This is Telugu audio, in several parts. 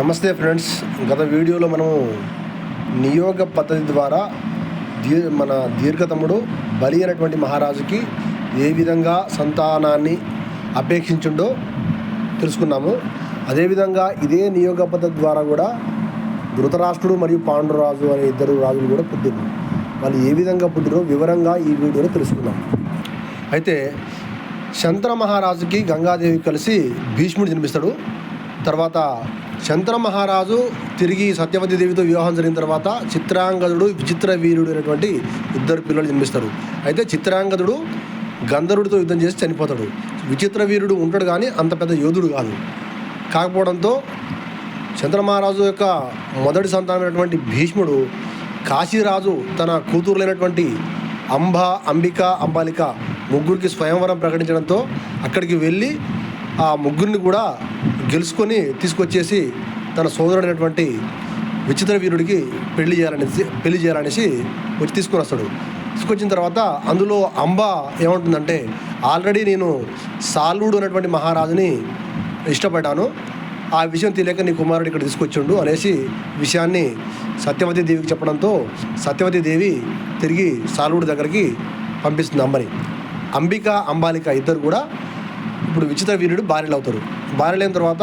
నమస్తే ఫ్రెండ్స్, గత వీడియోలో మనము నియోగ పద్ధతి ద్వారా మన దీర్ఘతముడు బలి అయినటువంటి మహారాజుకి ఏ విధంగా సంతానాన్ని అపేక్షించుండో తెలుసుకున్నాము. అదేవిధంగా ఇదే నియోగ పద్ధతి ద్వారా కూడా ధృతరాష్ట్రుడు మరియు పాండురాజు అనే ఇద్దరు రాజులు కూడా పుట్టిరు. వాళ్ళు ఏ విధంగా పుట్టిరో వివరంగా ఈ వీడియోలో తెలుసుకున్నాం. అయితే శంతన మహారాజుకి గంగాదేవి కలిసి భీష్ముడు జన్మిస్తాడు. తర్వాత శంతన మహారాజు తిరిగి సత్యవతి దేవితో వివాహం జరిగిన తర్వాత చిత్రాంగదుడు, విచిత్ర వీరుడు అనేటువంటి ఇద్దరు పిల్లలు జన్మిస్తారు. అయితే చిత్రాంగదుడు గంధర్వుడితో యుద్ధం చేసి చనిపోతాడు. విచిత్ర వీరుడు ఉంటాడు కానీ అంత పెద్ద యోధుడు కాదు. కాకపోవడంతో శంతన మహారాజు యొక్క మొదటి సంతానమైనటువంటి భీష్ముడు కాశీరాజు తన కూతురులైనటువంటి అంబిక, అంబాలిక ముగ్గురికి స్వయంవరం ప్రకటించడంతో అక్కడికి వెళ్ళి ఆ ముగ్గురిని కూడా గెలుచుకొని తీసుకొచ్చేసి తన సోదరుడైనటువంటి విచిత్ర వీరుడికి పెళ్లి చేయాలనేసి వచ్చి తీసుకొని వస్తాడు. తీసుకొచ్చిన తర్వాత అందులో అంబ ఏమంటుందంటే, ఆల్రెడీ నేను సాల్వుడు అనేటువంటి మహారాజుని ఇష్టపడ్డాను, ఆ విషయం తెలియక నీ కుమారుడు ఇక్కడ తీసుకొచ్చిండు అనేసి విషయాన్ని సత్యవతి దేవికి చెప్పడంతో సత్యవతి దేవి తిరిగి సాల్వుడి దగ్గరికి పంపిస్తుంది అంబని. అంబిక, అంబాలిక ఇద్దరు కూడా ఇప్పుడు విచిత్ర వీరుడు భార్యలు అవుతారు. భార్యలు అయిన తర్వాత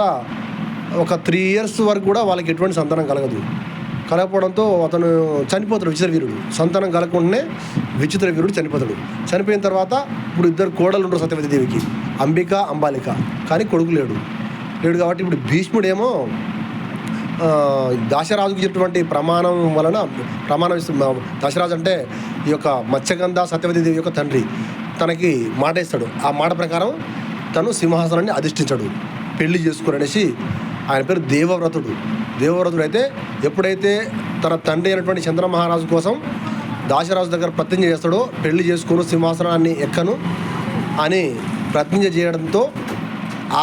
ఒక 3 years వరకు కూడా వాళ్ళకి ఎటువంటి సంతానం కలగకపోవడంతో అతను చనిపోతాడు. విచిత్ర వీరుడు సంతానం కలగకుండానే విచిత్ర వీరుడు చనిపోతాడు. చనిపోయిన తర్వాత ఇప్పుడు ఇద్దరు కోడలు ఉంటారు సత్యవతి దేవికి, అంబిక, అంబాలిక. కానీ కొడుకు లేడు కాబట్టి ఇప్పుడు భీష్ముడేమో దాశరాజుకి ఇచ్చినటువంటి ప్రమాణం ఇస్తుంది. దశరాజు అంటే ఈ యొక్క మత్స్యగంధ సత్యవతి దేవి యొక్క తండ్రి తనకి మాట ఇస్తాడు. ఆ మాట ప్రకారం తను సింహాసనాన్ని అధిష్ఠించాడు, పెళ్లి చేసుకునేసి. ఆయన పేరు దేవవ్రతుడు అయితే ఎప్పుడైతే తన తండ్రి అయినటువంటి చంద్ర మహారాజు కోసం దాశరాజు దగ్గర ప్రతిజ్ఞ చేస్తాడో, పెళ్లి చేసుకుని సింహాసనాన్ని ఎక్కను అని ప్రతిజ్ఞ చేయడంతో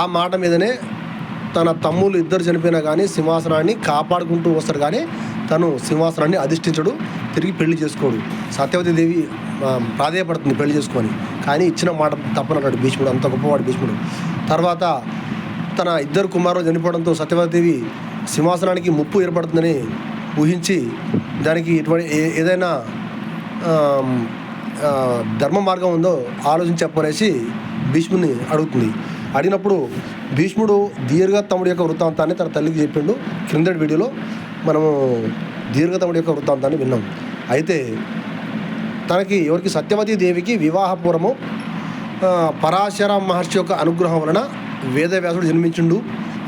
ఆ మాట మీదనే తన తమ్ముళ్ళు ఇద్దరు చనిపోయినా కానీ సింహాసనాన్ని కాపాడుకుంటూ వస్తాడు. కానీ తను సింహాసనాన్ని అధిష్ఠించడు, తిరిగి పెళ్లి చేసుకోడు. సత్యవతి దేవి ప్రాధేయపడుతుంది పెళ్లి చేసుకొని, కానీ ఇచ్చిన మాట తప్పనన్నాడు భీష్ముడు. అంత గొప్పవాడు భీష్ముడు. తర్వాత తన ఇద్దరు కుమారులు చనిపోవడంతో సత్యవతిదేవి సింహాసనానికి ముప్పు ఏర్పడుతుందని ఊహించి దానికి ఇటువంటి ఏదైనా ధర్మ మార్గం ఉందో ఆలోచించి చెప్పనేసి భీష్ముడిని అడుగుతుంది. అడిగినప్పుడు భీష్ముడు దీర్ఘతముడి యొక్క వృత్తాంతాన్ని తన తల్లికి చెప్పిండు. క్రిందటి వీడియోలో మనము దీర్ఘతముడి యొక్క వృత్తాంతాన్ని విన్నాం. అయితే తనకి ఎవరికి సత్యవతి దేవికి వివాహపూర్వము పరాశర మహర్షి యొక్క అనుగ్రహం వలన వేదవ్యాసుడు జన్మించిండు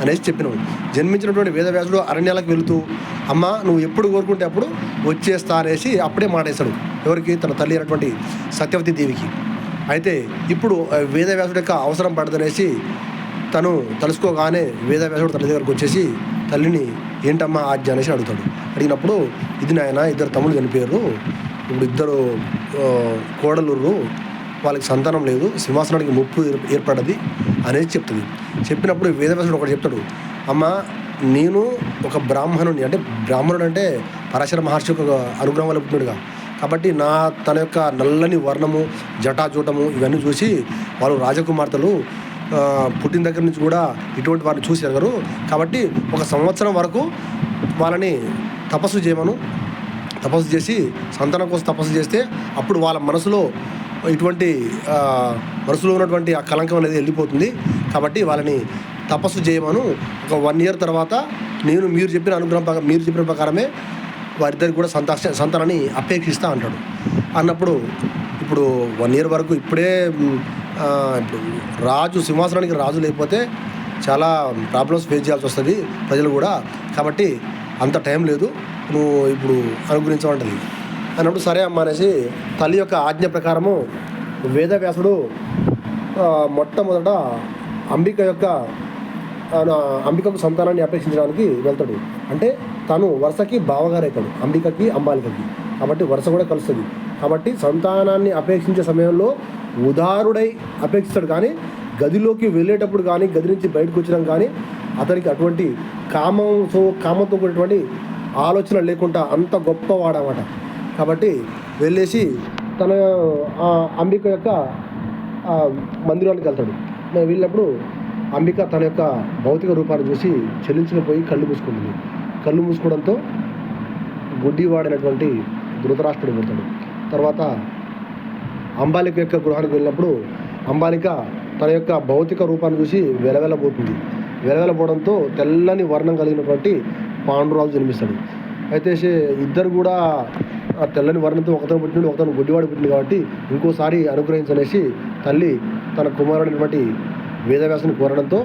అనేసి చెప్పినాము. జన్మించినటువంటి వేదవ్యాసుడు అరణ్యాలకు వెళుతూ, అమ్మ నువ్వు ఎప్పుడు కోరుకుంటే అప్పుడు వచ్చేస్తా అనేసి అప్పుడే మాటేశాడు. ఎవరికి? తన తల్లి అయినటువంటి సత్యవతి దేవికి. అయితే ఇప్పుడు వేదవ్యాసుడు యొక్క అవసరం పడదనేసి తను తలుసుకోగానే వేదవ్యాసుడు తల్లి దగ్గరకు వచ్చేసి తల్లిని ఏంటమ్మా ఆజ్ఞ అనేసి అడుగుతాడు. అడిగినప్పుడు ఇది నాయన, ఇద్దరు తమ్ముడు చనిపోయారు, ఇప్పుడు ఇద్దరు కోడలుర్రు, వాళ్ళకి సంతానం లేదు, సింహాసనానికి ముప్పు ఏర్పడ్డది అనేది చెప్తుంది. చెప్పినప్పుడు వేదవ్యాసుడు ఒకటి చెప్తాడు, అమ్మ నేను ఒక బ్రాహ్మణుని, అంటే బ్రాహ్మణుడు అంటే పరాశర మహర్షి యొక్క అనుగ్రహం వల్ల పుట్టినడుగా, కాబట్టి తన యొక్క నల్లని వర్ణము, జటాజూటము ఇవన్నీ చూసి వాళ్ళు రాజకుమార్తెలు పుట్టిన దగ్గర నుంచి కూడా ఇటువంటి వారిని చూసి ఎరగరు. కాబట్టి 1 సంవత్సరం వరకు వాళ్ళని తపస్సు చేసి సంతానం కోసం తపస్సు చేస్తే అప్పుడు వాళ్ళ మనసులో ఉన్నటువంటి ఆ కలంకం అనేది వెళ్ళిపోతుంది. కాబట్టి వాళ్ళని తపస్సు చేయమను. ఒక 1 year తర్వాత మీరు చెప్పిన ప్రకారమే వారిద్దరికి కూడా సంతానాన్ని అపేక్షిస్తా అంటాడు. అన్నప్పుడు ఇప్పుడు 1 year వరకు ఇప్పుడే రాజు సింహాసనానికి రాజు లేకపోతే చాలా ప్రాబ్లమ్స్ ఫేస్ చేయాల్సి వస్తుంది ప్రజలు కూడా. కాబట్టి అంత టైం లేదు, నువ్వు ఇప్పుడు అనుగ్రహించమంటుంది అన్నప్పుడు సరే అమ్మ అనేసి తల్లి యొక్క ఆజ్ఞ ప్రకారము వేదవ్యాసుడు మొట్టమొదట అంబికకు సంతానాన్ని అపేక్షించడానికి వెళ్తాడు. అంటే తను వరుసకి బావగారు అవుతాడు, అంబికకి, అంబాలికకి. కాబట్టి వరుస కూడా కలుస్తుంది. కాబట్టి సంతానాన్ని అపేక్షించే సమయంలో ఉదారుడై అపేక్షిస్తాడు. కానీ గదిలోకి వెళ్ళేటప్పుడు కానీ, గది నుంచి బయటకు వచ్చడం కానీ అతనికి అటువంటి కామంతో కూడినటువంటి ఆలోచన లేకుండా అంత గొప్పవాడన్నమాట. కాబట్టి వెళ్ళేసి తన అంబిక యొక్క మందిరానికి వెళ్తాడు. వెళ్ళినప్పుడు అంబిక తన యొక్క భౌతిక రూపాన్ని చూసి చెల్లించకపోయి కళ్ళు మూసుకుంటుంది. కళ్ళు మూసుకోవడంతో గుడ్డివాడైనటువంటి ధృతరాష్ట్రుడు పుడతాడు. తర్వాత అంబాలిక యొక్క గృహానికి వెళ్ళినప్పుడు అంబాలిక తన యొక్క భౌతిక రూపాన్ని చూసి వెలవెలబోతుంది. వెలవెలబోవడంతో తెల్లని వర్ణం కలిగినటువంటి పాండురాజు జన్మిస్తాడు. అయితే ఇద్దరు కూడా ఆ తెల్లని వర్ణంతో ఒకతను పుట్టినాడు, ఒకతను గుడ్డివాడు పుట్టింది కాబట్టి ఇంకోసారి అనుగ్రహించనేసి తల్లి తన కుమారుడైనటువంటి వేదవ్యాసుని కోరడంతో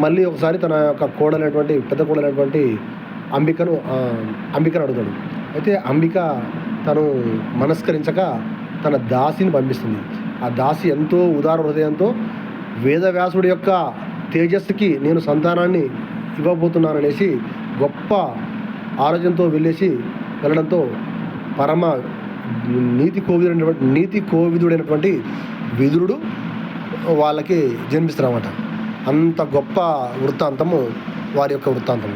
మళ్ళీ ఒకసారి తన యొక్క కోడలైనటువంటి పెద్ద కోడలైనటువంటి అంబికను అడుగుతాడు. అయితే అంబిక తను మనస్కరించక తన దాసిని పంపిస్తుంది. ఆ దాసి ఎంతో ఉదార హృదయంతో వేదవ్యాసుడి యొక్క తేజస్సుకి నేను సంతానాన్ని ఇవ్వబోతున్నాననేసి గొప్ప ఆలోచనతో వెళ్ళడంతో పరమ నీతి కోవిదుడైనటువంటి విదురుడు వాళ్ళకి జన్మిస్తారన్నమాట. అంత గొప్ప వృత్తాంతము వారి యొక్క వృత్తాంతం.